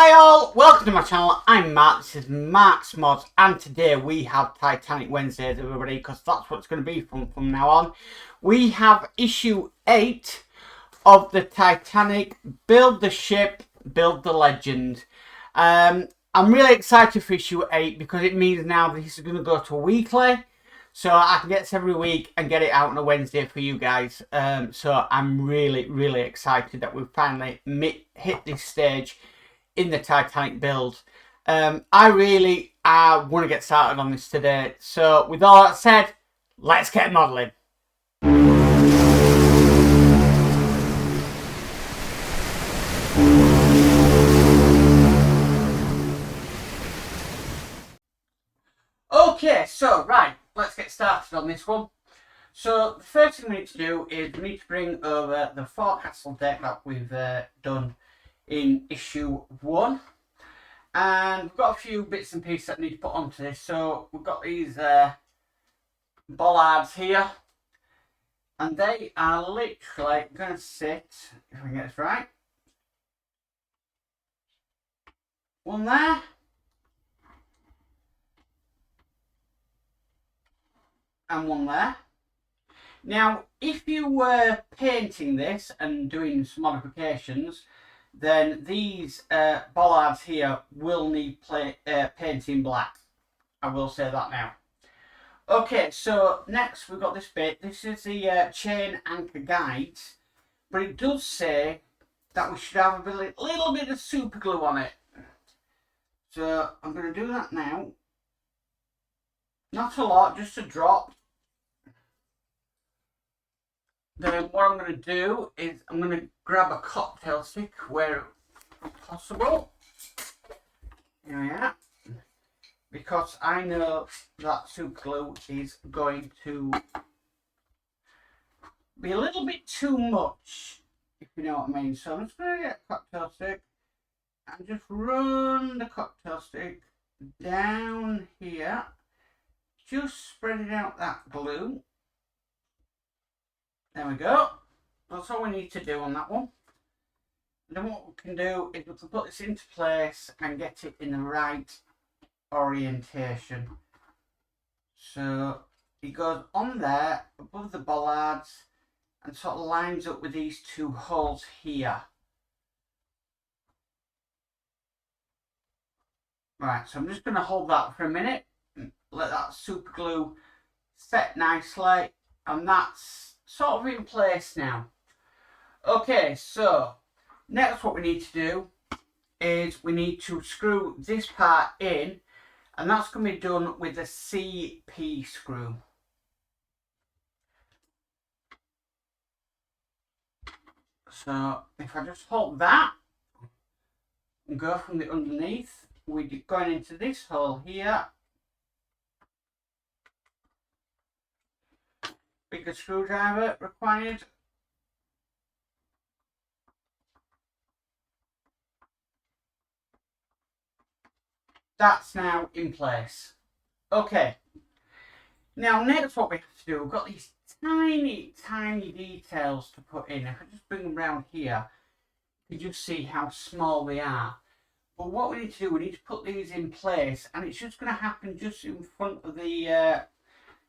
Hi all, welcome to my channel. I'm Matt, this is Mark's Mods, and today we have Titanic Wednesdays, everybody, because that's what it's going to be from now on. We have issue 8 of the Titanic, Build the Ship, Build the Legend. I'm really excited for issue 8 because it means now that this is going to go to a weekly. So I can get this every week and get it out on a Wednesday for you guys. So I'm really excited that we've finally hit this stage in the Titanic build. I really want to get started on this today. So with all that said, let's get modelling. Okay, so right, let's get started on this one. So the first thing we need to do is we need to bring over the Forcastle deck that we've done in issue 1. And we've got a few bits and pieces that need to put onto this. So we've got these bollards here. And they are literally going to sit, if I can get this right, one there. And one there. Now, if you were painting this and doing some modifications, then these bollards here will need painting black. I will say that now. Okay, so next we've got this bit. This is the chain anchor guides, but it does say that we should have a little bit of super glue on it. So I'm going to do that now. Not a lot, just a drop. Then what I'm going to do is I'm going to grab a cocktail stick where possible. Here we are. Because I know that super glue is going to be a little bit too much, if you know what I mean. So I'm just going to get a cocktail stick and just run the cocktail stick down here. Just spreading out that glue. There we go. That's all we need to do on that one. And then what we can do is we can put this into place and get it in the right orientation. So it goes on there above the bollards and sort of lines up with these two holes here. Right, so I'm just going to hold that for a minute and let that super glue set nicely, and that's sort of in place now. Okay, so next what we need to do is we need to screw this part in, and that's going to be done with a CP screw. So if I just hold that and go from the underneath, we're going into this hole here. Bigger screwdriver required. That's now in place. Okay. Now next what we have to do, we've got these tiny details to put in. If I just bring them around here, you can just see how small they are. But what we need to do, we need to put these in place, and it's just going to happen just in front of the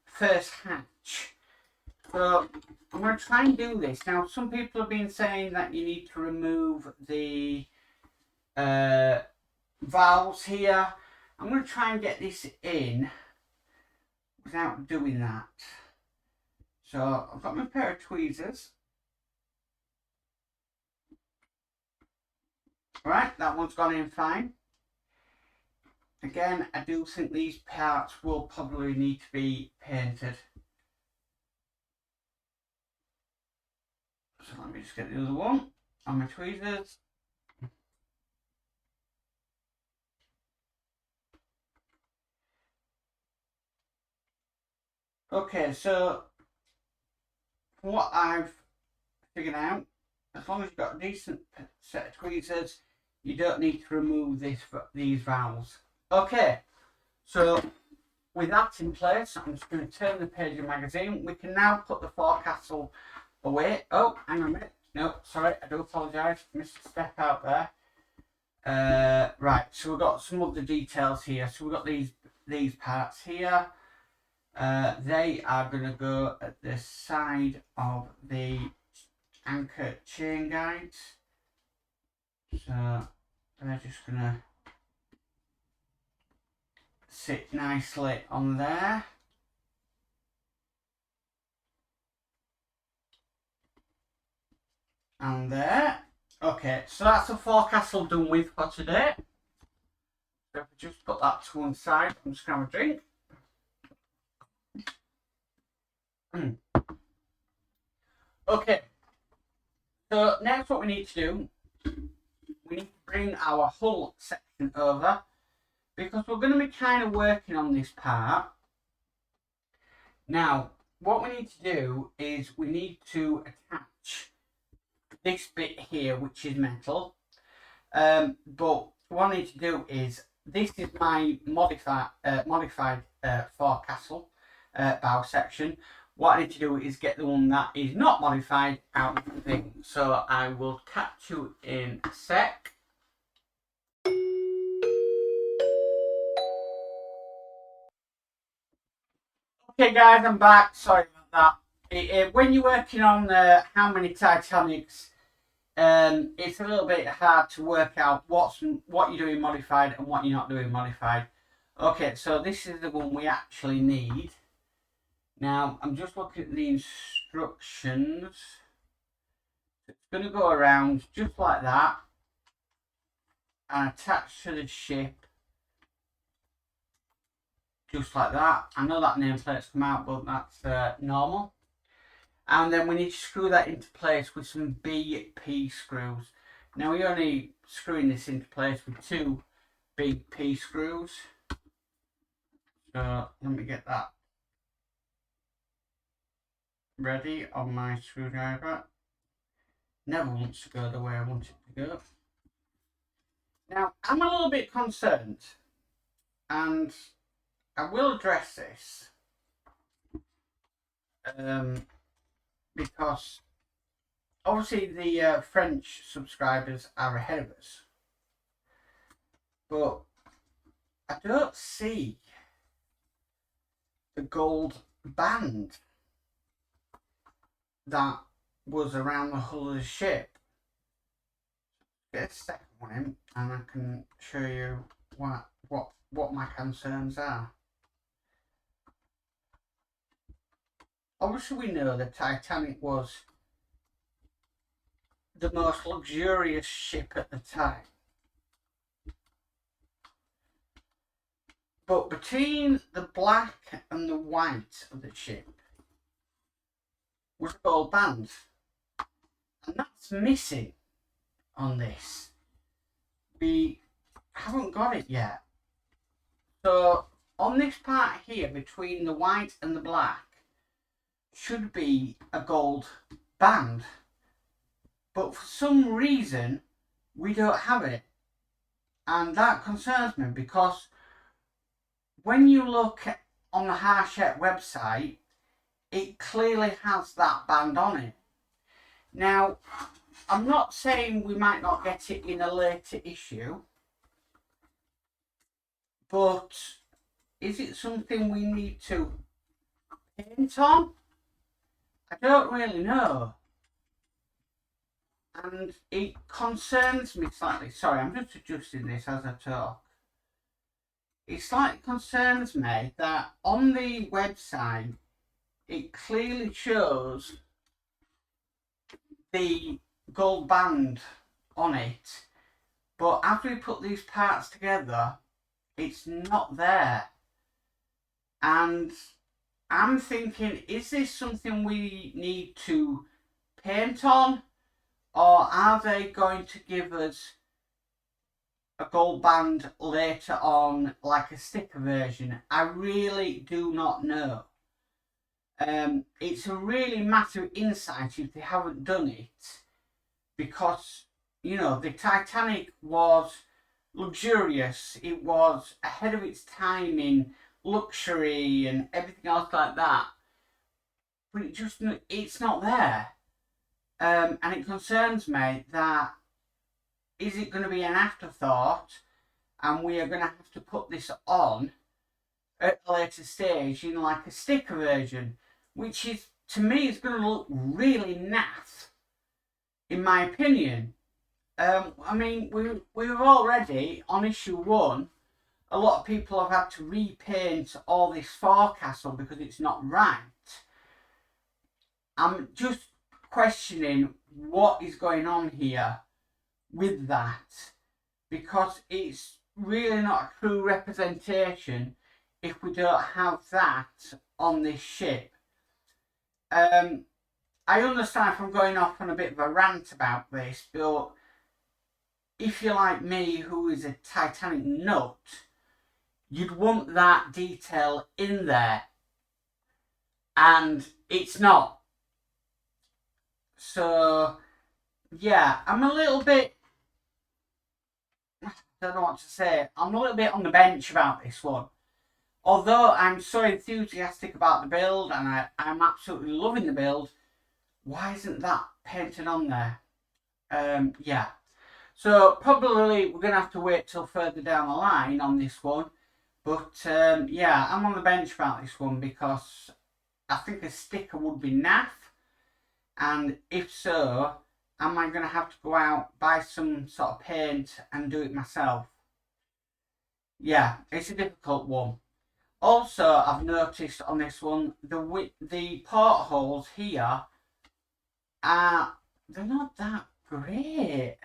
first hatch. So I'm going to try and do this. Now some people have been saying that you need to remove the valves here. I'm going to try and get this in without doing that. So I've got my pair of tweezers. Right, that one's gone in fine. Again, I do think these parts will probably need to be painted. So let me just get the other one on my tweezers. Okay, so what I've figured out, as long as you've got a decent set of tweezers, you don't need to remove these valves. Okay, so with that in place, I'm just going to turn the page of the magazine. We can now put the Forcastle away. Oh, hang on a minute. No, sorry, I do apologise. Missed a step out there. Right, so we've got some other details here. So we've got these parts here. They are going to go at the side of the anchor chain guides. So they're just going to sit nicely on there. And there. Okay, so that's the Forcastle done with for today. So if we just put that to one side, I'm just going to have a drink. Okay, so next what we need to do, we need to bring our hull section over, because we're going to be kind of working on this part. Now, what we need to do is we need to attach this bit here, which is metal. But what I need to do is, this is my modified Forcastle bow section. What I need to do is get the one that is not modified out of the thing. So I will catch you in a sec. Okay guys, I'm back. Sorry about that. When you're working on how many Titanics, it's a little bit hard to work out what you're doing modified and what you're not doing modified. Okay, so this is the one we actually need. Now, I'm just looking at the instructions. It's going to go around just like that and attach to the ship just like that. I know that nameplate's come out, but that's normal. And then we need to screw that into place with some BP screws. Now we're only screwing this into place with 2 BP screws. So let me get that ready on my screwdriver. Never wants to go the way I want it to go. Now I'm a little bit concerned, and I will address this. Because obviously the French subscribers are ahead of us, but I don't see the gold band that was around the hull of the ship. Get a second one in and I can show you what my concerns are. Obviously we know the Titanic was the most luxurious ship at the time. But between the black and the white of the ship was a gold band. And that's missing on this. We haven't got it yet. So on this part here, between the white and the black, should be a gold band, but for some reason we don't have it, and that concerns me, because when you look on the Hachette website, it clearly has that band on it. Now, I'm not saying we might not get it in a later issue, but is it something we need to paint on? I don't really know, and it concerns me slightly. Sorry, I'm just adjusting this as I talk. It slightly concerns me that on the website it clearly shows the gold band on it, but after we put these parts together, it's not there. And I'm thinking, is this something we need to paint on, or are they going to give us a gold band later on, like a sticker version? I really do not know. It's a really massive insight if they haven't done it, because, you know, the Titanic was luxurious. It was ahead of its time in luxury and everything else like that, but it's not there, and it concerns me that is it going to be an afterthought and we are going to have to put this on at a later stage in like a sticker version, which is, to me, is going to look really naff, in my opinion. I mean, we were already on issue 1. A lot of people have had to repaint all this Forcastle because it's not right. I'm just questioning what is going on here with that, because it's really not a true representation if we don't have that on this ship. I understand if I'm going off on a bit of a rant about this, but if you're like me, who is a Titanic nut, you'd want that detail in there, and it's not. So yeah, I'm a little bit, I don't know what to say, I'm a little bit on the bench about this one. Although I'm so enthusiastic about the build and I'm absolutely loving the build, why isn't that painted on there? Yeah, so probably we're going to have to wait till further down the line on this one. But yeah, I'm on the bench about this one because I think a sticker would be naff. And if so, am I going to have to go out, buy some sort of paint and do it myself? Yeah, it's a difficult one. Also, I've noticed on this one, the portholes here they're not that great.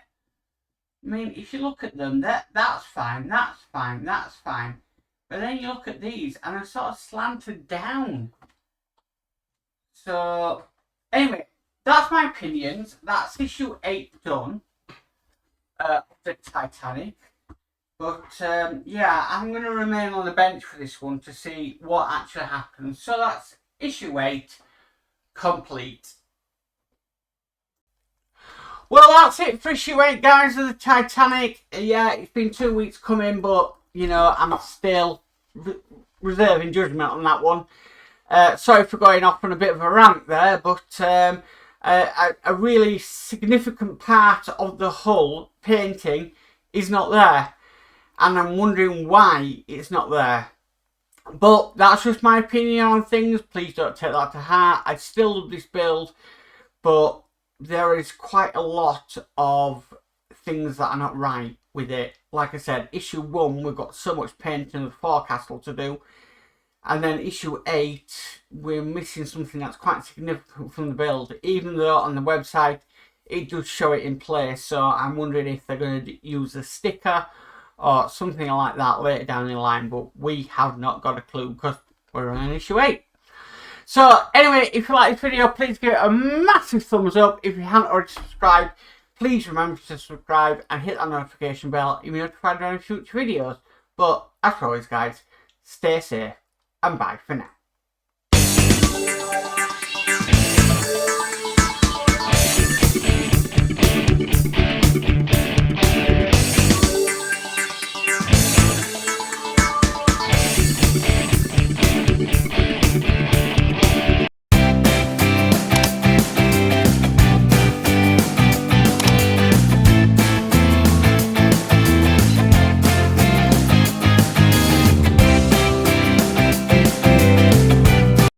I mean, if you look at them, that's fine, that's fine, that's fine. But then you look at these and they're sort of slanted down. So, anyway, that's my opinions. That's issue 8 done. The Titanic. But, yeah, I'm going to remain on the bench for this one to see what actually happens. So that's issue 8 complete. Well, that's it for issue 8, guys, of the Titanic. Yeah, it's been 2 weeks coming, but, you know, I'm still reserving judgment on that one. Sorry for going off on a bit of a rant there, but a really significant part of the hull painting is not there. And I'm wondering why it's not there. But that's just my opinion on things. Please don't take that to heart. I still love this build, but there is quite a lot of things that are not right with it. Like I said, issue 1, we've got so much painting of the Forcastle to do. And then issue 8, we're missing something that's quite significant from the build. Even though on the website, it does show it in place. So I'm wondering if they're going to use a sticker or something like that later down the line. But we have not got a clue because we're on issue 8. So anyway, if you like this video, please give it a massive thumbs up. If you haven't already subscribed, please remember to subscribe and hit that notification bell. You'll be notified of any future videos. But as always, guys, stay safe and bye for now.